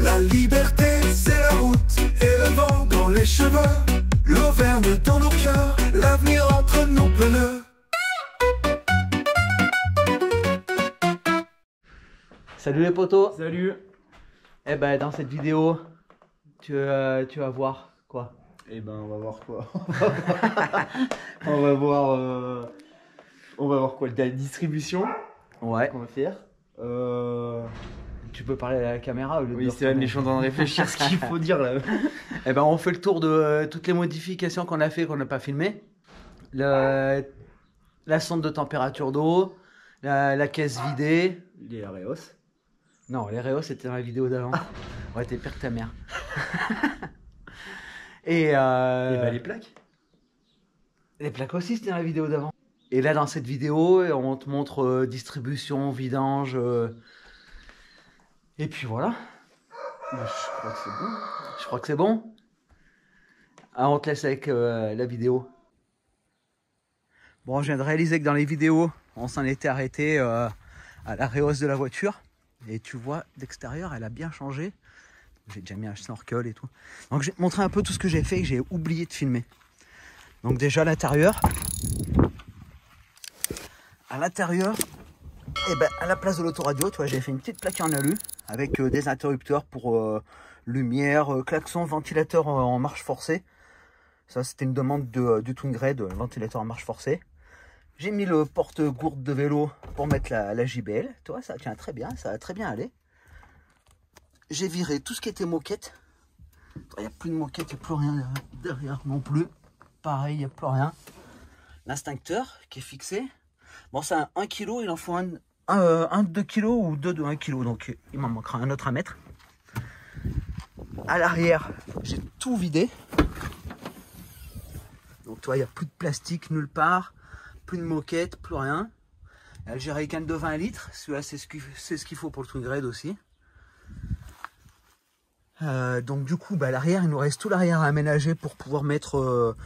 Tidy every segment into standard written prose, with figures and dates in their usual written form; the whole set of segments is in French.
La liberté, c'est la route et le vent dans les cheveux, l'Auvergne dans nos cœurs, l'avenir entre nos pneus. Salut les potos. Salut. Eh ben dans cette vidéo, tu vas voir quoi? Eh ben on va voir quoi? On va voir quoi? La distribution Ouais. qu'on va faire. Tu peux parler à la caméra au lieu de Oui, c'est vrai, mais je suis en train de réfléchir ce qu'il faut dire là. Eh ben on fait le tour de toutes les modifications qu'on a fait, qu'on n'a pas filmé. La sonde de température d'eau, la caisse vidée. Les Areos. Non, les Réos c'était dans la vidéo d'avant. Ouais, t'es pire que ta mère. Et bah, les plaques. les plaques aussi c'était dans la vidéo d'avant. Et là dans cette vidéo, on te montre distribution, vidange. Et puis voilà. Bah, je crois que c'est bon. Je crois que c'est bon. Ah, on te laisse avec la vidéo. Bon, je viens de réaliser que dans les vidéos, on s'en était arrêté à la réhausse de la voiture. Et tu vois, d'extérieur, elle a bien changé. J'ai déjà mis un snorkel et tout. Donc, je vais te montrer un peu tout ce que j'ai fait et que j'ai oublié de filmer. Donc, déjà, à l'intérieur. À l'intérieur, eh ben, à la place de l'autoradio, tu vois, j'ai fait une petite plaque en alu avec des interrupteurs pour lumière, klaxon, ventilateur en marche forcée. Ça, c'était une demande du Twingrade, ventilateur en marche forcée. J'ai mis le porte-gourde de vélo pour mettre la JBL. Tu vois, ça tient très bien, ça va très bien aller. J'ai viré tout ce qui était moquette. Il n'y a plus de moquette, il n'y a plus rien derrière non plus. Pareil, il n'y a plus rien. L'instincteur qui est fixé. Bon, c'est un 1 kg, il en faut un de 2 kg ou deux de 1 kg. Donc, il m'en manquera un autre à mettre. À l'arrière, j'ai tout vidé. Donc, tu vois, il n'y a plus de plastique nulle part. Plus de moquette, plus rien. Le jerrycan de 20 litres. Celui-là, c'est ce qu'il faut pour le Twingrade aussi. Donc du coup, à l'arrière, il nous reste tout l'arrière à aménager pour pouvoir mettre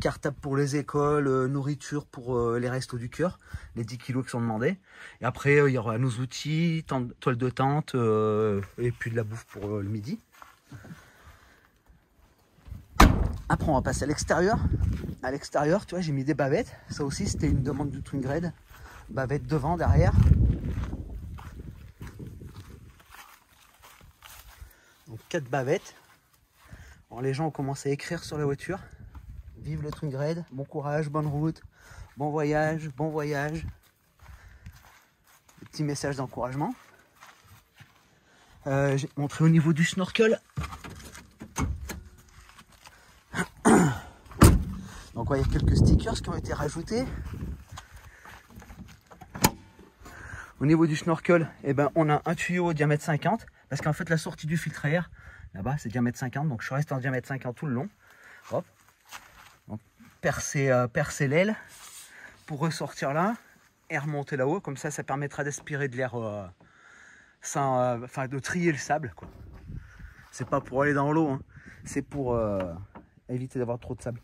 cartable pour les écoles, nourriture pour les restos du cœur, les 10 kilos qui sont demandés. Et après, il y aura nos outils, toile de tente et puis de la bouffe pour le midi. Après, on va passer à l'extérieur. À l'extérieur, tu vois, j'ai mis des bavettes. Ça aussi, c'était une demande du Twingrade. Bavettes devant, derrière. Donc 4 bavettes. Bon, les gens ont commencé à écrire sur la voiture. Vive le Twingrade, bon courage, bonne route, bon voyage, bon voyage. Des petits messages d'encouragement. J'ai montré au niveau du snorkel. Donc ouais, il y a quelques stickers qui ont été rajoutés. Au niveau du snorkel, eh ben, on a un tuyau diamètre 50. Parce qu'en fait, la sortie du filtre à air, là-bas, c'est diamètre 50. Donc, je reste en diamètre 50 tout le long. Hop. Donc, percer l'aile pour ressortir là et remonter là-haut. Comme ça permettra d'aspirer de l'air sans... de trier le sable, quoi. C'est pas pour aller dans l'eau, hein. C'est pour éviter d'avoir trop de sable.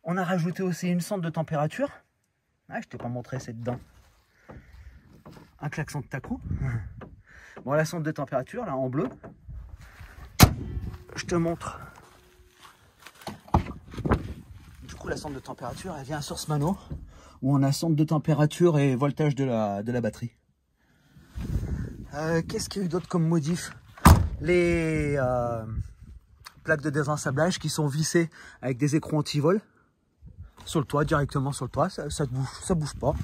On a rajouté aussi une sonde de température. Ah, je t'ai pas montré, c'est dedans. Un klaxon de Taku. Bon, la sonde de température, là, en bleu. Je te montre. Du coup, la sonde de température, elle vient sur ce mano, où on a sonde de température et voltage de la batterie. Qu'est-ce qu'il y a eu d'autre comme modif? Les plaques de désensablage qui sont vissées avec des écrous anti-vol. Sur le toit, directement sur le toit, ça bouge pas.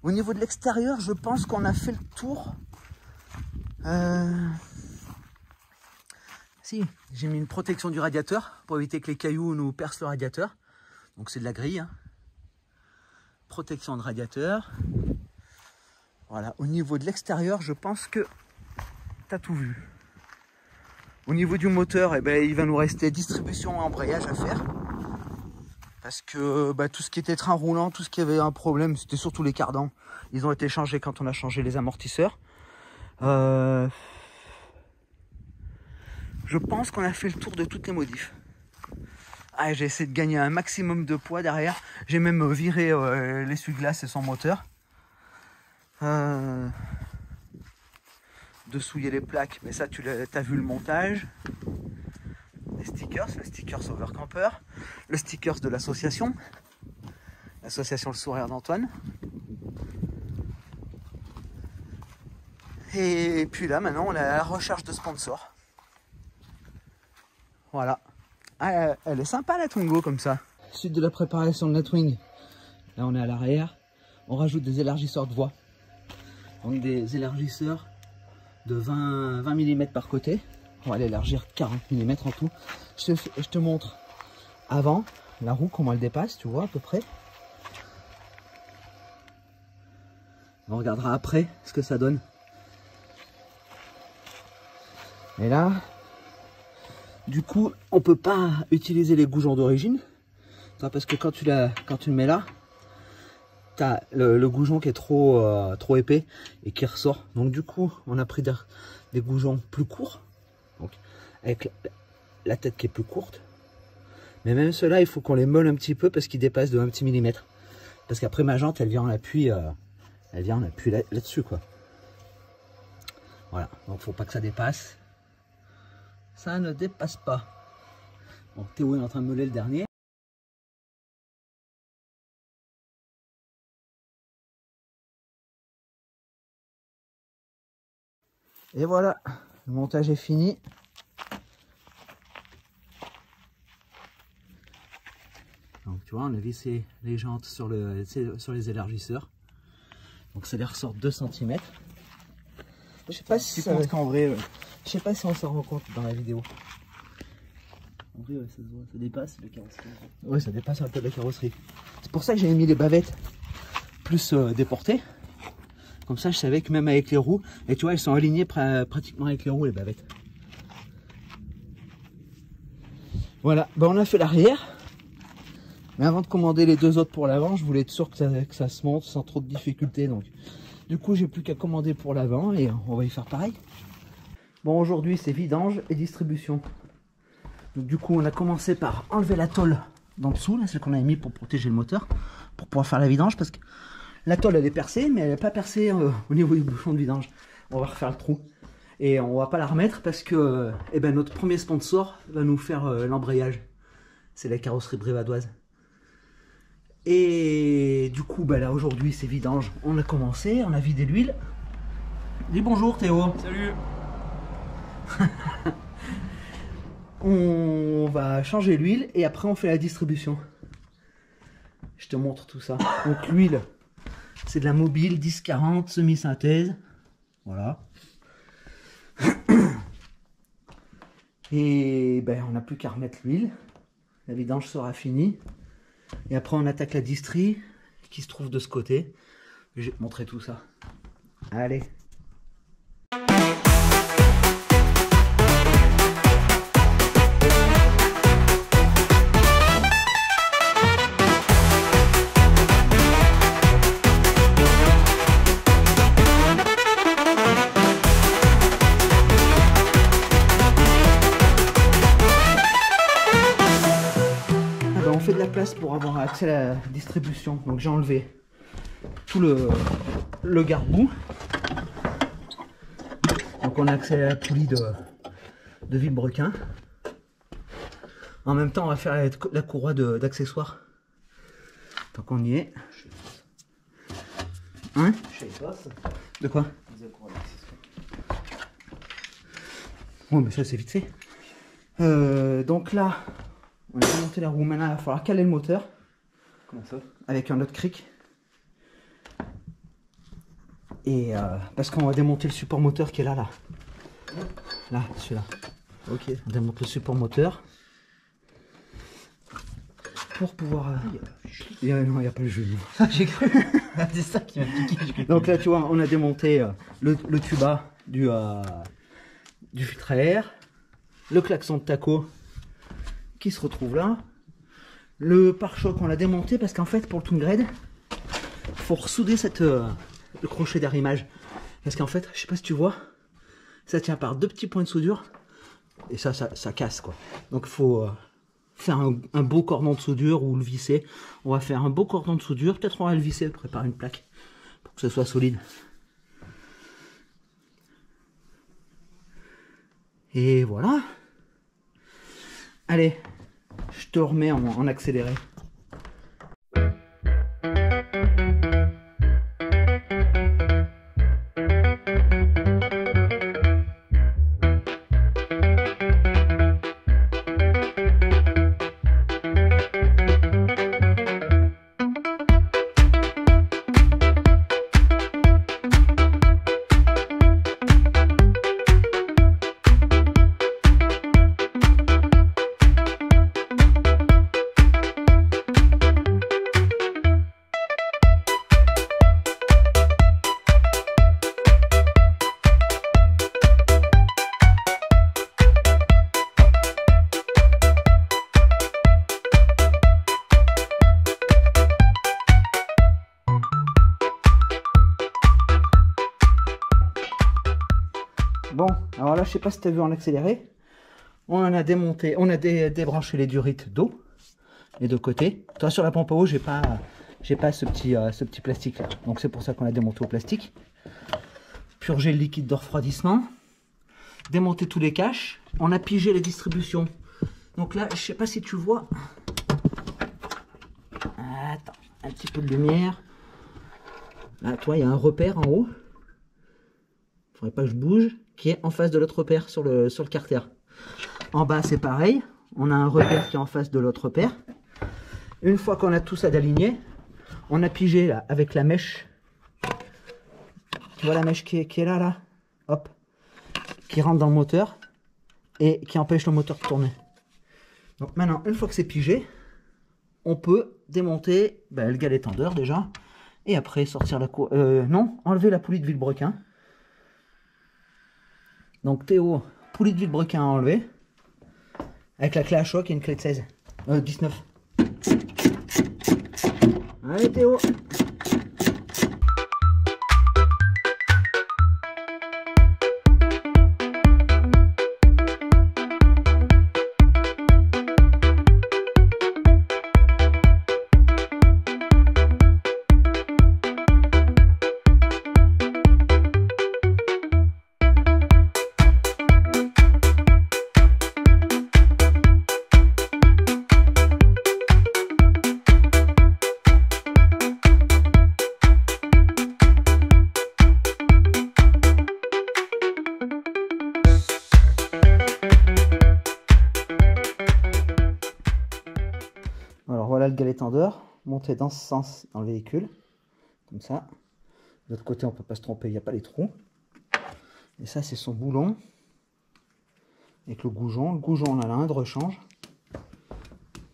Au niveau de l'extérieur, je pense qu'on a fait le tour. Si, j'ai mis une protection du radiateur pour éviter que les cailloux nous percent le radiateur. Donc c'est de la grille. Hein. Protection de radiateur. Voilà, au niveau de l'extérieur, je pense que tu as tout vu. Au niveau du moteur, eh ben, il va nous rester distribution et embrayage à faire. Parce que tout ce qui était train roulant, tout ce qui avait un problème, c'était surtout les cardans. Ils ont été changés quand on a changé les amortisseurs. Je pense qu'on a fait le tour de toutes les modifs. Ah, j'ai essayé de gagner un maximum de poids derrière. J'ai même viré l'essuie-glace et son moteur. de souiller les plaques, mais ça tu as vu le montage. Les stickers, le stickers Overcamper, le stickers de l'association Le Sourire d'Antoine. Et puis là maintenant on est à la recherche de sponsors. Voilà. Ah, elle est sympa la Twingo comme ça. Suite de la préparation de la Twing, là on est à l'arrière, on rajoute des élargisseurs de voie. Donc des élargisseurs de 20 mm par côté. On va l'élargir 40 mm en tout. Je te montre avant la roue comment elle dépasse, tu vois à peu près. On regardera après ce que ça donne. Et là, du coup, on peut pas utiliser les goujons d'origine, parce que quand tu le mets là, tu as le goujon qui est trop épais et qui ressort. Donc du coup, on a pris des goujons plus courts, donc avec la tête qui est plus courte. Mais même ceux-là, il faut qu'on les meule un petit peu parce qu'ils dépassent de un petit millimètre. Parce qu'après ma jante, elle vient en appui, là-dessus, quoi. Voilà, donc faut pas que ça dépasse. Ça ne dépasse pas. Bon, Théo est en train de meuler le dernier. Et voilà, le montage est fini. Donc tu vois, on a vissé les jantes sur les élargisseurs. Donc ça les ressort 2 cm. Je sais pas si ça... qu'en vrai, Je sais pas si on s'en rend compte dans la vidéo. en vrai ça se voit, ça dépasse la carrosserie. Oui, ça dépasse un peu de la carrosserie. C'est pour ça que j'ai mis les bavettes plus déportées. Comme ça, je savais que même avec les roues, et tu vois, elles sont alignées pratiquement avec les roues, les bavettes. Voilà, ben on a fait l'arrière. Mais avant de commander les 2 autres pour l'avant, je voulais être sûr que ça se monte sans trop de difficultés. Donc, du coup, j'ai plus qu'à commander pour l'avant et on va y faire pareil. Bon, aujourd'hui, c'est vidange et distribution. Donc, du coup, on a commencé par enlever la tôle d'en dessous, là, celle qu'on avait mis pour protéger le moteur, pour pouvoir faire la vidange, parce que la tôle, elle est percée, mais elle n'est pas percée au niveau du bouchon de vidange. On va refaire le trou. Et on va pas la remettre parce que notre premier sponsor va nous faire l'embrayage. C'est la carrosserie brivadoise. Et du coup, là aujourd'hui, c'est vidange. On a commencé, on a vidé l'huile. Dis bonjour Théo. Salut. On va changer l'huile et après on fait la distribution. Je te montre tout ça. Donc l'huile, c'est de la Mobile 1040 semi-synthèse. Voilà. Et on n'a plus qu'à remettre l'huile. La vidange sera finie. Et après on attaque la distri qui se trouve de ce côté. Je vais te montrer tout ça. Allez. On fait de la place pour avoir accès à la distribution. Donc j'ai enlevé tout le garde-boue. Donc on a accès à la poulie de vilebrequin. En même temps on va faire la courroie d'accessoires. Donc on y est. Hein? De quoi? Bon mais ça c'est vite fait. Donc là on a démonté la roue. Maintenant il va falloir caler le moteur. Comment ça? Avec un autre cric. Et parce qu'on va démonter le support moteur qui est là. Là, celui-là. Ok. On démonte le support moteur. Pour pouvoir... non, il n'y a pas le jeu. J'ai cru. C'est ça qui m'a piqué. Donc là, tu vois, on a démonté le tuba du filtre à air. Le klaxon de taco qui se retrouve là. Le pare-choc, on l'a démonté parce qu'en fait, pour le Tungrad, il faut ressouder le crochet d'arrimage. Parce qu'en fait, je sais pas si tu vois, ça tient par 2 petits points de soudure. Et ça casse, quoi. Donc il faut faire un beau cordon de soudure ou le visser. On va faire un beau cordon de soudure. Peut-être on va le visser, préparer une plaque pour que ce soit solide. Et voilà. Allez, je te remets en accéléré. Bon, alors là, je sais pas si tu as vu en accéléré. On en a démonté, on a débranché les durites d'eau, les deux côtés. Toi, sur la pompe à eau, j'ai pas ce petit plastique là. Donc c'est pour ça qu'on a démonté au plastique. Purgé le liquide de refroidissement. Démonté tous les caches. On a pigé les distributions. Donc là, je sais pas si tu vois. Attends, un petit peu de lumière. Là, toi, il y a un repère en haut. Faudrait pas que je bouge, qui est en face de l'autre repère sur le carter. En bas, c'est pareil. On a un repère qui est en face de l'autre repère. Une fois qu'on a tout ça d'aligné, on a pigé là avec la mèche. Tu vois la mèche qui est là, hop, qui rentre dans le moteur et qui empêche le moteur de tourner. Donc maintenant, une fois que c'est pigé, on peut démonter le galet tendeur déjà, et après sortir la enlever la poulie de vilebrequin. Donc Théo, poulie de vilebrequin à enlever, avec la clé à choc et une clé de 16, 19. Allez Théo. Alors voilà le galet tendeur, monté dans ce sens dans le véhicule, comme ça. De l'autre côté on peut pas se tromper, il n'y a pas les trous. Et ça c'est son boulon, avec le goujon. Le goujon on a là un de rechange.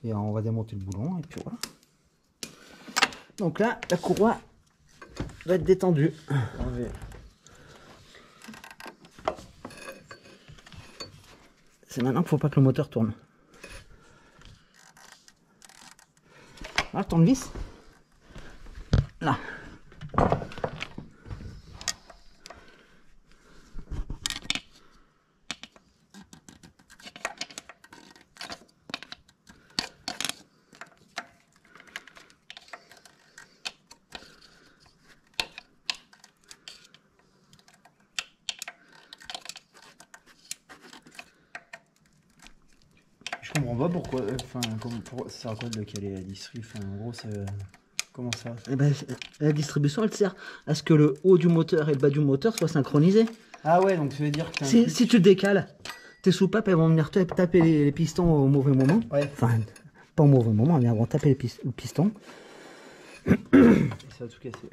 Et on va démonter le boulon et puis voilà. Donc là la courroie doit être détendue. C'est maintenant qu'il ne faut pas que le moteur tourne. Voilà, tournevis. Là. Je comprends pas pourquoi. Enfin, ça sert à quoi de caler la distri? Enfin, en gros, ça. Comment ça? Eh ben, la distribution, elle sert à ce que le haut du moteur et le bas du moteur soient synchronisés. Ah ouais, donc ça veut dire que si tu décales, tes soupapes elles vont venir taper les pistons au mauvais moment. Ouais. Enfin, pas au mauvais moment, elles vont taper le piston. Ça va tout casser.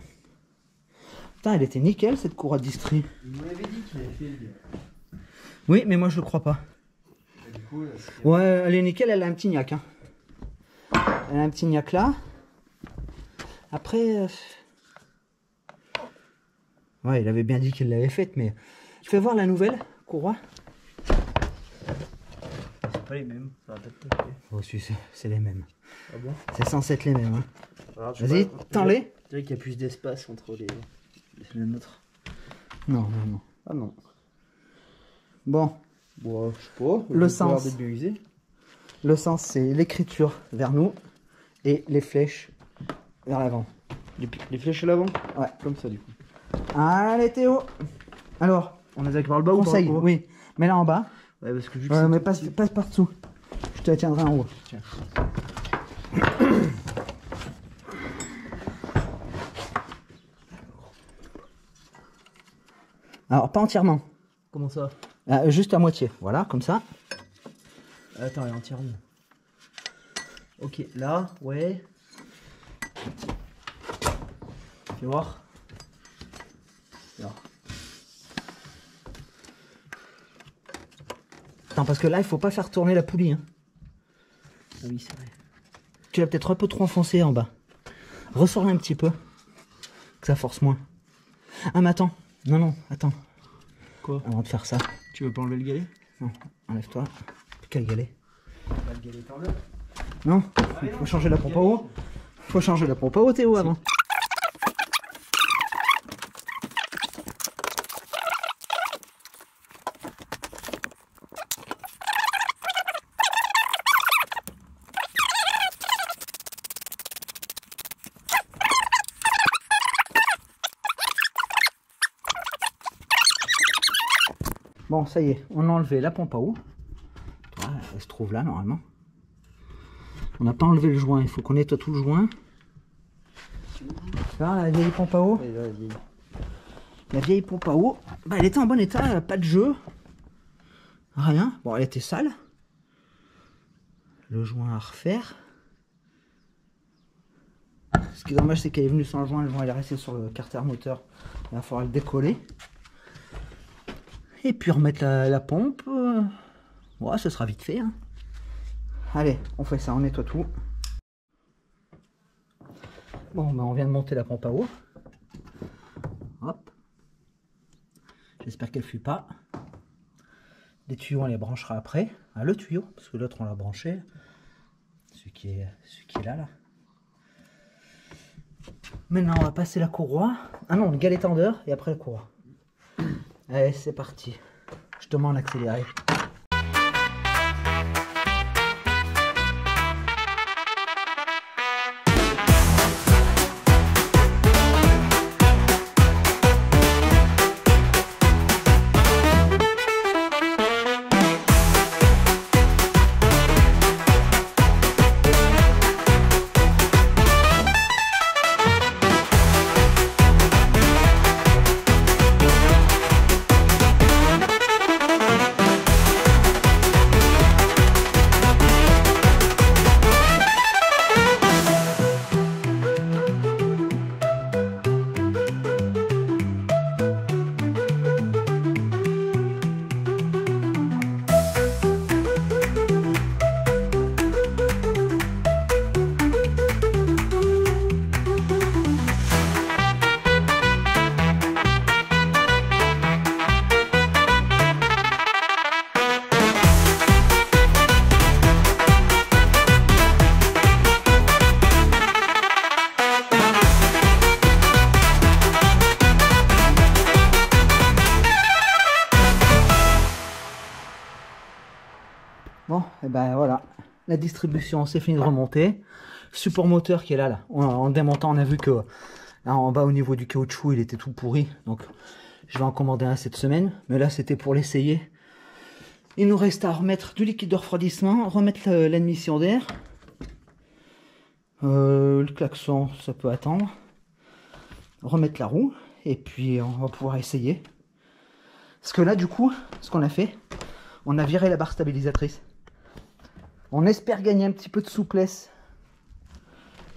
Putain, elle était nickel cette courroie de distri. Il nous l'avait dit qu'il avait fait le. Oui, mais moi je le crois pas. Du coup, là, ouais, elle est nickel, elle a un petit gnac. Hein. Elle a un petit gnac là. Après, ouais, il avait bien dit qu'il l'avait faite, mais tu fais voir la nouvelle courroie. c'est pas les mêmes. Ça va peut-être taper. Oh, si, c'est les mêmes. Ah bon? C'est censé être les mêmes. Hein. Vas-y, tends-les. Je dirais qu'il y a plus d'espace entre les nôtres. Non, non, non. Ah non. Bon. Bon, je sais pas. Le sens. Débuisé. Le sens, c'est l'écriture vers nous et les flèches vers l'avant. Les flèches à l'avant? Ouais. Comme ça, du coup. Allez, Théo. Alors, On attaque par le bas conseil, ou par le haut? oui. Mets-la en bas. Ouais, parce que vu que Ouais, c'est mais tout passe, petit- passe par dessous. Je te la tiendrai en haut. Tiens. Alors, pas entièrement. Comment ça? Juste à moitié. Voilà, comme ça. Attends, elle est entièrement. Ok, là, ouais. Fais voir. Là. Attends, parce que là, il faut pas faire tourner la poulie. Hein. Ah oui, c'est vrai. Tu l'as peut-être un peu trop enfoncé en bas. Ressors-la un petit peu. Que ça force moins. Ah, mais attends. Non, non, attends. Quoi? Avant de faire ça. Tu veux pas enlever le galet? Non, enlève-toi. Quel galet? Pas le galet par là. Non, il faut changer la pompe à eau. Faut changer la pompe à eau, Théo, avant. Bon, ça y est, on a enlevé la pompe à eau. Elle se trouve là, normalement. On n'a pas enlevé le joint, il faut qu'on nettoie tout le joint. Là, la vieille pompe à eau. La vieille pompe à eau, bah, elle était en bon état, pas de jeu. Rien. Bon, elle était sale. Le joint à refaire. Ce qui est dommage, c'est qu'elle est venue sans le joint il est resté sur le carter moteur. Il va falloir le décoller. Et puis remettre la pompe. Ouais, ce sera vite fait. Hein. Allez, on fait ça, on nettoie tout. Bon, ben on vient de monter la pompe à eau. Hop. J'espère qu'elle ne fuit pas. Les tuyaux, on les branchera après. Ah, le tuyau, parce que l'autre, on l'a branché. Celui qui est là. Maintenant, on va passer la courroie. Ah non, le galet tendeur et après la courroie. Allez, c'est parti. Je te mets en accéléré. Bon, et ben voilà, la distribution, c'est fini de remonter. Support moteur qui est là. En démontant, on a vu que là, en bas au niveau du caoutchouc, il était tout pourri. Donc, je vais en commander un cette semaine. Mais là, c'était pour l'essayer. Il nous reste à remettre du liquide de refroidissement, remettre l'admission d'air. Le klaxon, ça peut attendre. Remettre la roue. Et puis, on va pouvoir essayer. Parce que là, du coup, ce qu'on a fait, on a viré la barre stabilisatrice. On espère gagner un petit peu de souplesse.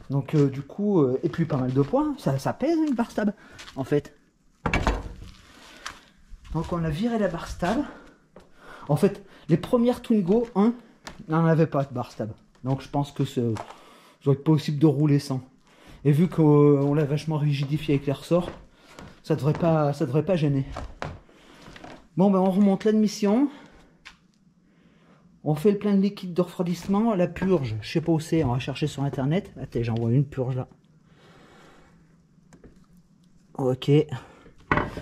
Donc du coup, et puis pas mal de poids. Ça pèse une barre stab, en fait. Donc on a viré la barre stab. En fait, les premières Twingo 1 n'en avaient pas de barre stab. Donc je pense que ça doit être possible de rouler sans. Et vu qu'on l'a vachement rigidifié avec les ressorts, ça devrait pas gêner. Bon ben on remonte l'admission. On fait le plein de liquide de refroidissement, la purge, je sais pas où c'est, on va chercher sur internet. Attends, j'en vois une purge là. Ok.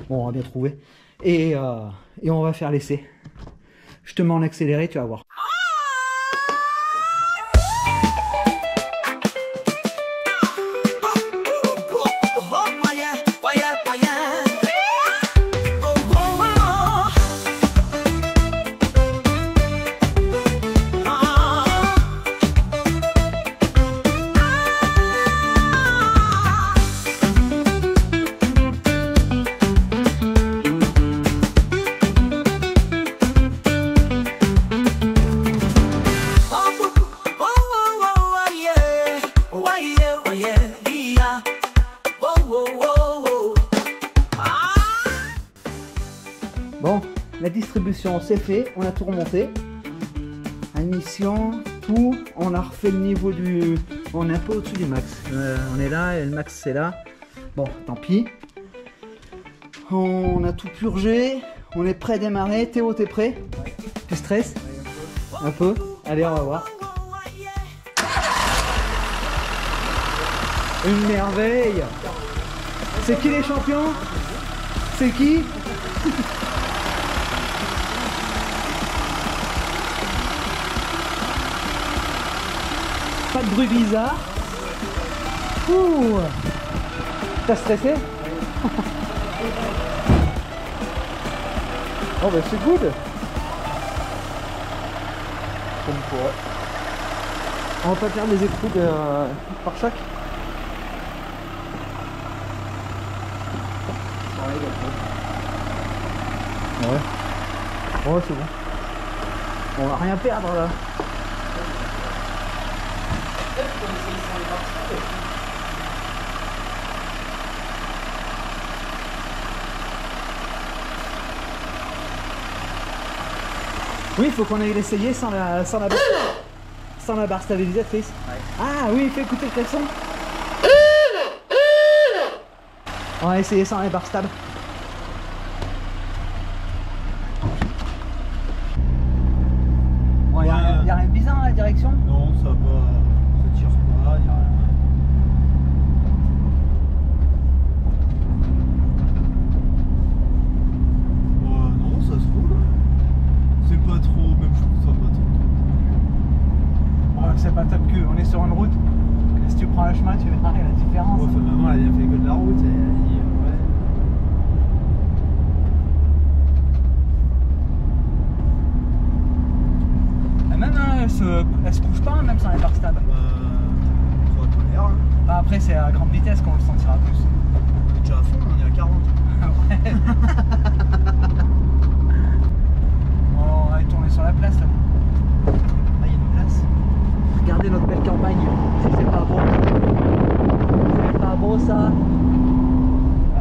Bon, on va bien trouver. Et on va faire l'essai. Je te mets en accéléré, tu vas voir. la distribution c'est fait, on a tout remonté. Admission, tout, on a refait le niveau du... On est un peu au-dessus du max. On est là et le max c'est là. Bon, tant pis. On a tout purgé, on est prêt à démarrer. Théo, t'es prêt? Tu stresses? Un peu. Allez, on va voir. Une merveille. C'est qui les champions? C'est qui? Pas de bruit bizarre. Ouh. T'as stressé? Oh bah c'est good. Comme quoi. On va pas faire des écrous par chaque. Ouais. Ouais c'est bon. On va rien perdre là. Oui, il faut qu'on aille l'essayer sans la barre stabilisatrice. Ouais. Ah oui, fais écouter le klaxon. On va essayer sans la barre stable. Bon, y a rien de bizarre dans la direction? Non, ça va pas. Ça tire pas, y a rien. Non, ça se roule. C'est pas trop, même je trouve ça pas trop. Ouais, c'est pas top que on est sur une route. Si tu prends un chemin, tu verras la différence. Ouais, maman, elle a fait que de la route et elle a dit ouais. Et même elle se couche pas, même sans les barres stables. Soit tolère. Hein. Bah, après, c'est à grande vitesse qu'on le sentira plus. On est déjà à fond, on est à 40. Ouais. Bon, on va tourner sur la place là. Ah, il y a une place. Regardez notre belle campagne. Si c'est pas beau. C'est pas beau ça.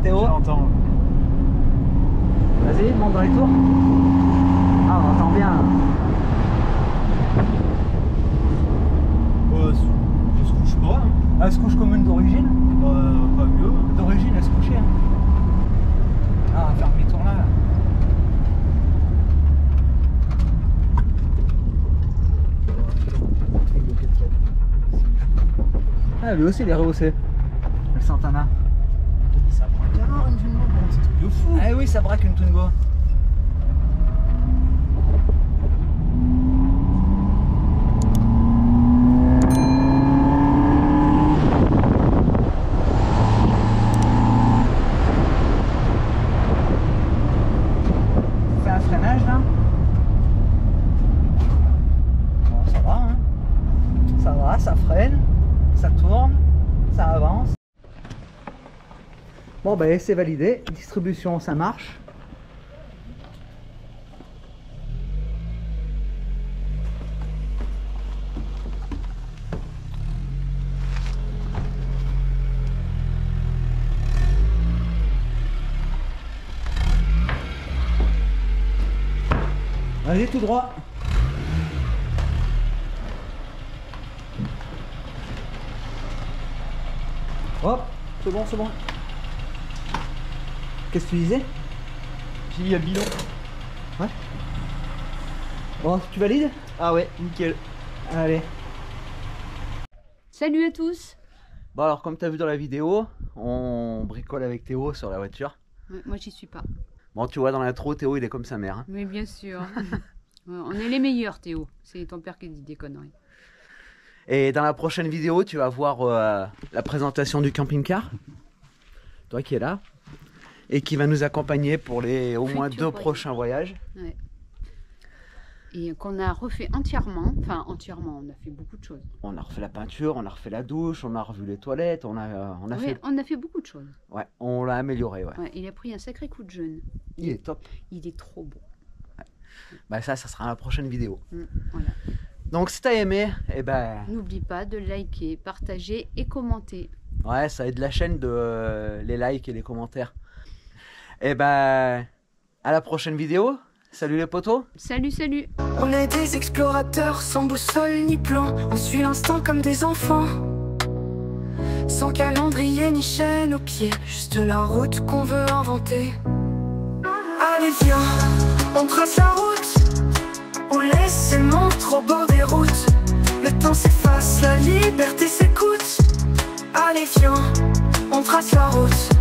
Théo, J'entends. vas-y, monte dans les tours. Ah, on entend bien. Ouais, je se couche pas. Hein. Elle se couche comme une d'origine. Pas mieux. D'origine, elle se couchait. Hein. Ah, on va faire demi-tour là. Ah, lui aussi il est rehaussé. Le Santana. Ça prend un canard, une Twingo, c'est un truc de fou. Ah oui, ça braque une Twingo. Fais un freinage là. Bon, ça va, hein. Ça va, ça freine, ça tourne, ça avance. Bon ben c'est validé, distribution ça marche. Allez tout droit. Hop, c'est bon, c'est bon. Qu'est-ce que tu disais? Puis il y a le bilan. Ouais. Bon, tu valides? Ah ouais, nickel. Allez. Salut à tous. Bon alors comme tu as vu dans la vidéo, on bricole avec Théo sur la voiture. Ouais, moi j'y suis pas. Bon tu vois dans l'intro, Théo il est comme sa mère. Hein. Mais bien sûr. Ouais, on est les meilleurs Théo. C'est ton père qui dit des conneries. Et dans la prochaine vidéo, tu vas voir la présentation du camping-car. Toi qui es là. Et qui va nous accompagner pour les au moins 2 prochains voyages. Ouais. Et qu'on a refait entièrement. Enfin entièrement, on a fait beaucoup de choses. On a refait la peinture, on a refait la douche, on a revu les toilettes, on a Ouais, fait... on a fait beaucoup de choses. Ouais, on l'a amélioré, ouais. Ouais, il a pris un sacré coup de jeune. Il est top. Il est trop beau. Ouais. Bah ça sera la prochaine vidéo. Voilà. Donc si t'as aimé, eh ben... N'oublie pas de liker, partager et commenter. Ouais, ça aide la chaîne de les likes et les commentaires. Et ben, à la prochaine vidéo. Salut les potos. Salut, salut. On est des explorateurs sans boussole ni plan. On suit l'instinct comme des enfants, sans calendrier ni chaîne aux pieds, juste la route qu'on veut inventer. Allez viens, on trace la route, on laisse ses montres au bord des routes. Le temps s'efface, la liberté s'écoute. Allez viens, on trace la route.